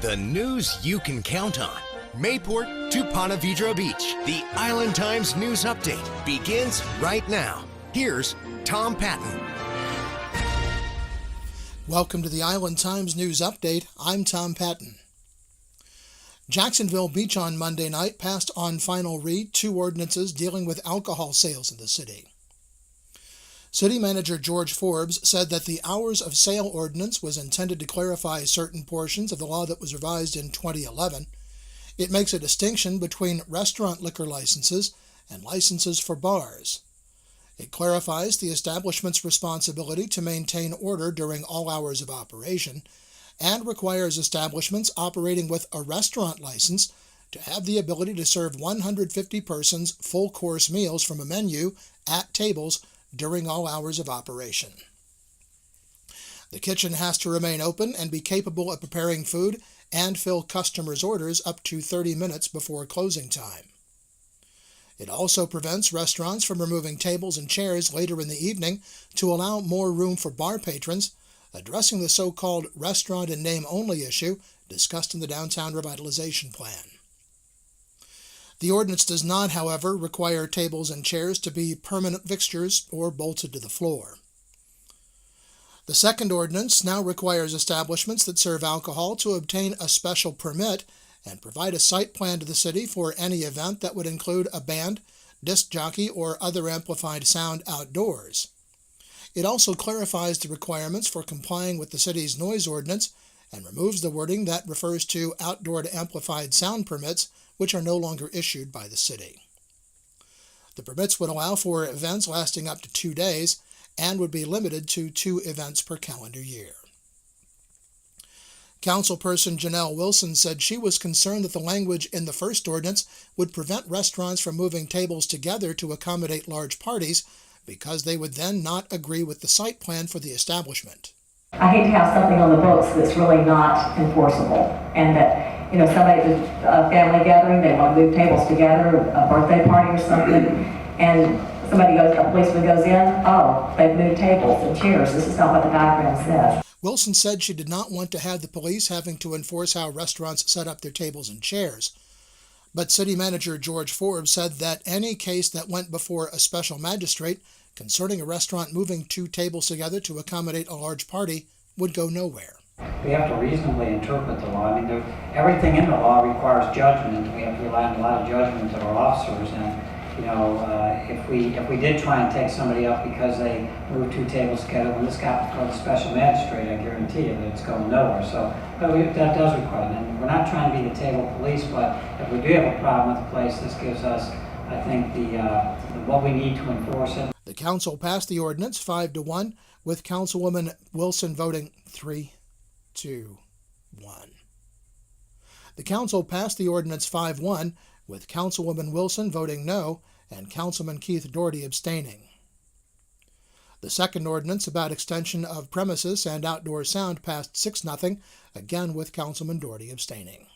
The news you can count on. Mayport to Ponte Vedra Beach. The Island Times News Update begins right now. Here's Tom Patton. Welcome to the Island Times News Update. I'm Tom Patton. Jacksonville Beach on Monday night passed on final read 2 ordinances dealing with alcohol sales in the city. City Manager George Forbes said that the hours of sale ordinance was intended to clarify certain portions of the law that was revised in 2011. It makes a distinction between restaurant liquor licenses and licenses for bars. It clarifies the establishment's responsibility to maintain order during all hours of operation and requires establishments operating with a restaurant license to have the ability to serve 150 persons full-course meals from a menu at tables during all hours of operation. The kitchen has to remain open and be capable of preparing food and fill customers' orders up to 30 minutes before closing time. It also prevents restaurants from removing tables and chairs later in the evening to allow more room for bar patrons, addressing the so-called restaurant in name-only issue discussed in the Downtown Revitalization Plan. The ordinance does not, however, require tables and chairs to be permanent fixtures or bolted to the floor. The second ordinance now requires establishments that serve alcohol to obtain a special permit and provide a site plan to the city for any event that would include a band, disc jockey, or other amplified sound outdoors. It also clarifies the requirements for complying with the city's noise ordinance and removes the wording that refers to outdoor amplified sound permits, which are no longer issued by the city. The permits would allow for events lasting up to 2 days and would be limited to 2 events per calendar year. Councilperson Janelle Wilson said she was concerned that the language in the first ordinance would prevent restaurants from moving tables together to accommodate large parties because they would then not agree with the site plan for the establishment. I hate to have something on the books that's really not enforceable, and that, somebody, a family gathering, they want to move tables together, a birthday party or something, and a policeman goes in, oh, they've moved tables and chairs. This is not what the diagram says. Wilson said she did not want to have the police having to enforce how restaurants set up their tables and chairs. But City Manager George Forbes said that any case that went before a special magistrate concerning a restaurant moving 2 tables together to accommodate a large party would go nowhere. We have to reasonably interpret the law. Everything in the law requires judgment. We have to rely on a lot of judgment of our officers. And if we did try and take somebody up because they moved 2 tables together, when this got before the special magistrate, I guarantee you that it's going nowhere. So that does require it. And we're not trying to be the table police, but if we do have a problem with the place, this gives us, I think, what we need to enforce it. The council passed the ordinance 5-1, with Councilwoman Wilson voting 3-1. The council passed the ordinance 5-1, with Councilwoman Wilson voting no and Councilman Keith Doherty abstaining. The second ordinance about extension of premises and outdoor sound passed 6-0, again with Councilman Doherty abstaining.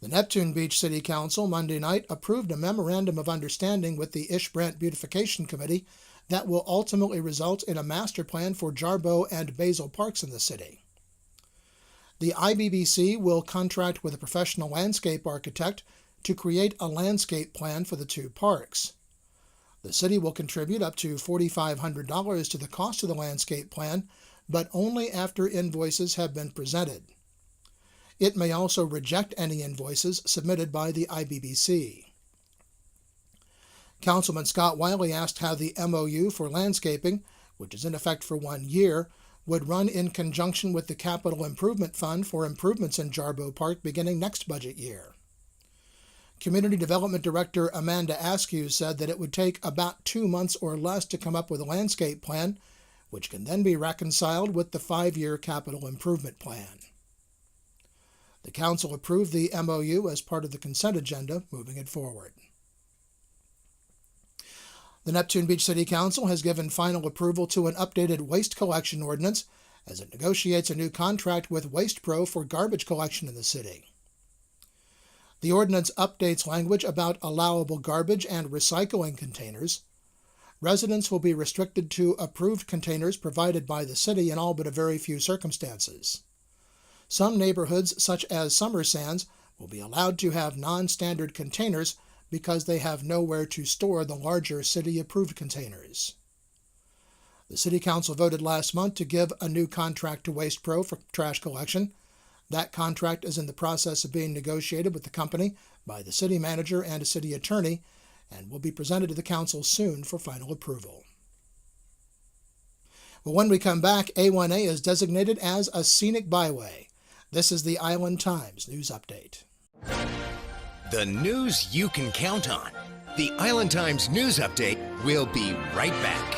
The Neptune Beach City Council Monday night approved a memorandum of understanding with the Ish-Brant Beautification Committee that will ultimately result in a master plan for Jarboe and Basil Parks in the city. The IBBC will contract with a professional landscape architect to create a landscape plan for the 2 parks. The city will contribute up to $4,500 to the cost of the landscape plan, but only after invoices have been presented. It may also reject any invoices submitted by the IBBC. Councilman Scott Wiley asked how the MOU for landscaping, which is in effect for 1 year, would run in conjunction with the Capital Improvement Fund for improvements in Jarboe Park beginning next budget year. Community Development Director Amanda Askew said that it would take about 2 months or less to come up with a landscape plan, which can then be reconciled with the 5-year Capital Improvement Plan. The council approved the MOU as part of the consent agenda, moving it forward. The Neptune Beach City Council has given final approval to an updated waste collection ordinance as it negotiates a new contract with WastePro for garbage collection in the city. The ordinance updates language about allowable garbage and recycling containers. Residents will be restricted to approved containers provided by the city in all but a very few circumstances. some neighborhoods, such as Summer Sands, will be allowed to have non-standard containers because they have nowhere to store the larger city-approved containers. The City Council voted last month to give a new contract to Waste Pro for trash collection. That contract is in the process of being negotiated with the company by the city manager and a city attorney and will be presented to the council soon for final approval. Well, when we come back, A1A is designated as a scenic byway. This is the Island Times News Update. The news you can count on. The Island Times News Update will be right back.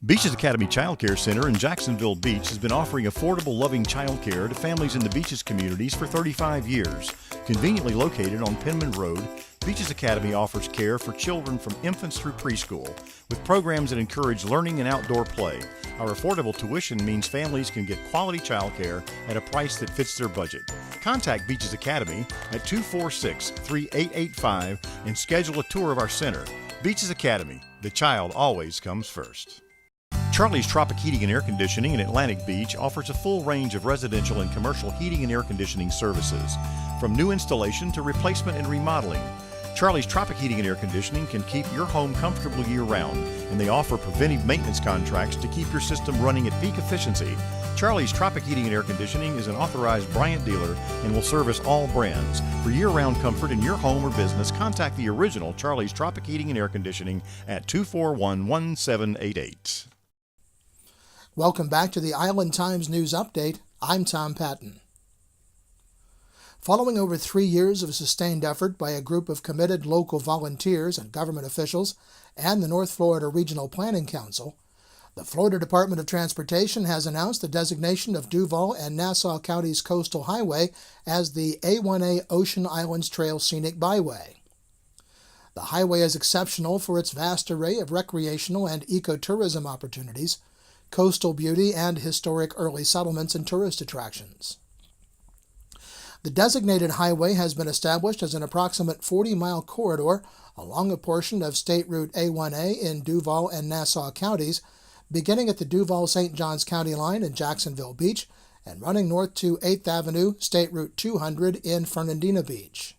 Beaches Academy Child Care Center in Jacksonville Beach has been offering affordable, loving child care to families in the Beaches communities for 35 years. Conveniently located on Penman Road, Beaches Academy offers care for children from infants through preschool, with programs that encourage learning and outdoor play. Our affordable tuition means families can get quality child care at a price that fits their budget. Contact Beaches Academy at 246-3885 and schedule a tour of our center. Beaches Academy, the child always comes first. Charlie's Tropic Heating and Air Conditioning in Atlantic Beach offers a full range of residential and commercial heating and air conditioning services, from new installation to replacement and remodeling. Charlie's Tropic Heating and Air Conditioning can keep your home comfortable year-round, and they offer preventive maintenance contracts to keep your system running at peak efficiency. Charlie's Tropic Heating and Air Conditioning is an authorized Bryant dealer and will service all brands. For year-round comfort in your home or business, contact the original Charlie's Tropic Heating and Air Conditioning at 241-1788. Welcome back to the Island Times News Update. I'm Tom Patton. Following over 3 years of sustained effort by a group of committed local volunteers and government officials and the North Florida Regional Planning Council, the Florida Department of Transportation has announced the designation of Duval and Nassau County's coastal highway as the A1A Ocean Islands Trail Scenic Byway. The highway is exceptional for its vast array of recreational and ecotourism opportunities, coastal beauty, and historic early settlements and tourist attractions. The designated highway has been established as an approximate 40-mile corridor along a portion of State Route A1A in Duval and Nassau counties, beginning at the Duval-St. Johns County line in Jacksonville Beach and running north to 8th Avenue, State Route 200 in Fernandina Beach.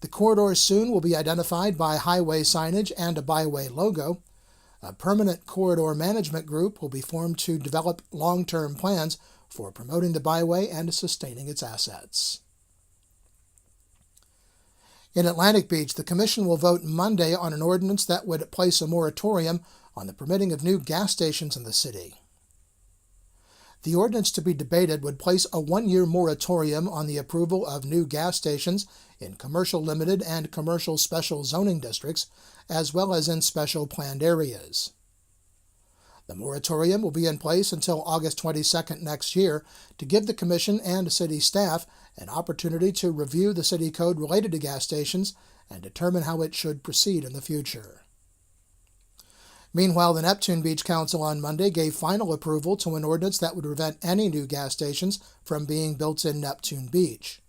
The corridor soon will be identified by highway signage and a byway logo. A permanent corridor management group will be formed to develop long-term plans for promoting the byway and sustaining its assets. In Atlantic Beach, the Commission will vote Monday on an ordinance that would place a moratorium on the permitting of new gas stations in the city. The ordinance to be debated would place a 1-year moratorium on the approval of new gas stations in commercial limited and commercial special zoning districts, as well as in special planned areas. The moratorium will be in place until August 22nd next year to give the Commission and city staff an opportunity to review the city code related to gas stations and determine how it should proceed in the future. Meanwhile, the Neptune Beach Council on Monday gave final approval to an ordinance that would prevent any new gas stations from being built in Neptune Beach.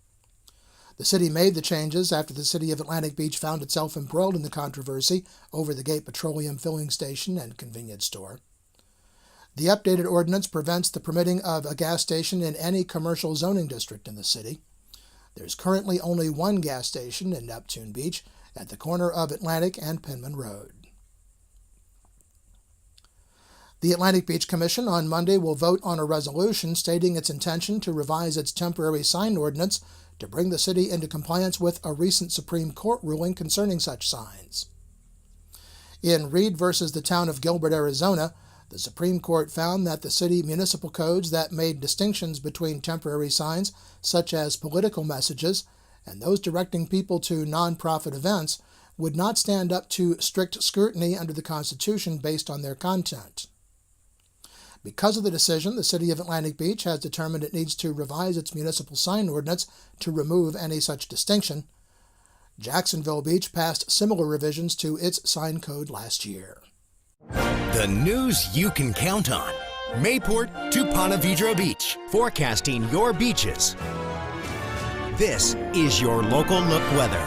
The city made the changes after the city of Atlantic Beach found itself embroiled in the controversy over the Gate Petroleum filling station and convenience store. The updated ordinance prevents the permitting of a gas station in any commercial zoning district in the city. There's currently only one gas station in Neptune Beach at the corner of Atlantic and Penman Road. The Atlantic Beach Commission on Monday will vote on a resolution stating its intention to revise its temporary sign ordinance to bring the city into compliance with a recent Supreme Court ruling concerning such signs. In Reed versus the Town of Gilbert, Arizona, the Supreme Court found that the city municipal codes that made distinctions between temporary signs, such as political messages, and those directing people to nonprofit events, would not stand up to strict scrutiny under the Constitution based on their content. Because of the decision, the city of Atlantic Beach has determined it needs to revise its municipal sign ordinance to remove any such distinction. Jacksonville Beach passed similar revisions to its sign code last year. The news you can count on. Mayport to Ponte Vedra Beach, forecasting your beaches. This is your local look weather.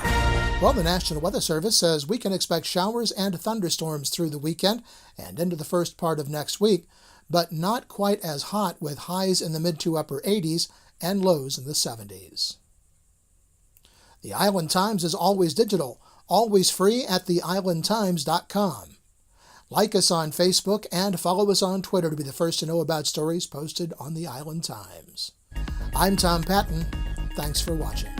Well, the National Weather Service says we can expect showers and thunderstorms through the weekend and into the first part of next week, but not quite as hot with highs in the mid to upper 80s and lows in the 70s. The Island Times is always digital, always free at theislandtimes.com. Like us on Facebook and follow us on Twitter to be the first to know about stories posted on the Island Times. I'm Tom Patton. Thanks for watching.